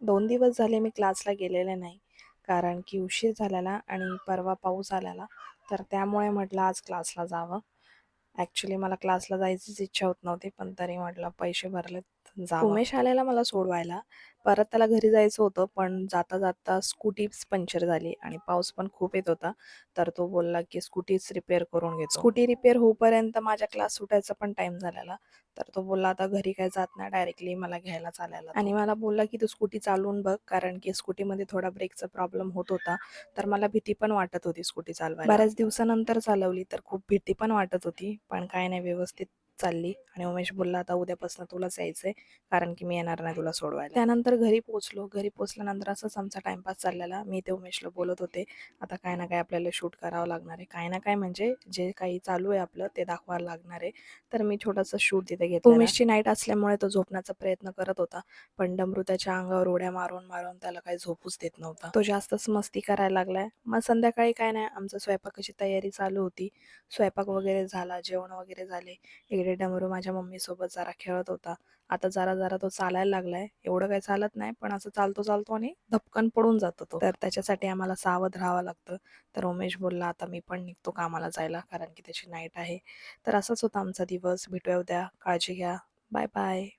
2 दिवस झाले मी क्लासला गेलेले नाही. कारण की उशीर झालेला आणि परवा पाऊस आलेला. तर त्यामुळे म्हटलं आज क्लासला जावं. ॲक्चुअली मला क्लासला जायचीच इच्छा होत नव्हती, पण तरी म्हटलं पैसे भरलेत जावं. उमेश आलेला मला सोडवायला. परत त्याला घरी जायचं होतं, पण जाता-जाता स्कूटीच पंक्चर झाली आणि पाऊस पण खूप येत होता. तर तो बोलला, की स्कूटीच रिपेअर करून घेतो. स्कूटी रिपेअर होईपर्यंत माझ्या क्लास सुटायचा पण टाईम झालेला. तर तो बोलला, "आता घरी काय जात नाही, डायरेक्टली मला घ्यायला चालायला." आणि मला बोलला, की "तू स्कूटी चालवून बघ." कारण की स्कूटीमध्ये थोडा ब्रेकचा प्रॉब्लेम होत होता. तर मला भीती पण वाटत होती स्कूटी चालवायला. बऱ्याच दिवसानंतर चालवली, तर खूप भीती पण वाटत होती. पण काय नाही, व्यवस्थित चालली आणि उमेश बोलला, "आता उद्यापासून तुलाच यायचंय, कारण की मी येणार नाही तुला सोडवायला." त्यानंतर घरी पोहोचलो. घरी पोहोचल्यानंतर असंच आमचा टाईमपास चाललेला. मी ते उमेशला बोलत होते, "आता काय ना काय आपल्याला शूट करावं लागणार आहे." काय ना काय म्हणजे जे काही चालू आहे आपलं ते दाखवायला लागणार आहे. तर मी छोटासा शूट तिथे घेतलेला. उमेशची नाईट असल्यामुळे तो झोपण्याचा प्रयत्न करत होता, पण डमरू त्याच्या अंगावर उड्या मारून-मारून त्याला काही झोपूच देत नव्हता. तो जास्तच मस्ती करायला लागलाय. मग संध्याकाळी काय नाही, आमचं स्वयंपाकाची तयारी चालू होती. स्वयंपाक वगैरे झाला, जेवण वगैरे झाले. इकडे डमरू माझ्या मम्मीसोबत जरा खेळत होता. आता जरा-जरा तो चालायला लागलाय. एवढं काही चालत नाही, पण असं चालतो-चालतो आणि धपकन पडून जातो तो. तर त्याच्यासाठी आम्हाला सावध राहावं लागतं. तर उमेश बोलला, "आता मी पण निघतो कामाला जायला, कारण की त्याची नाईट आहे." तर असाच होता आमचा दिवस. भेटूया उद्या. काळजी घ्या. Bye bye.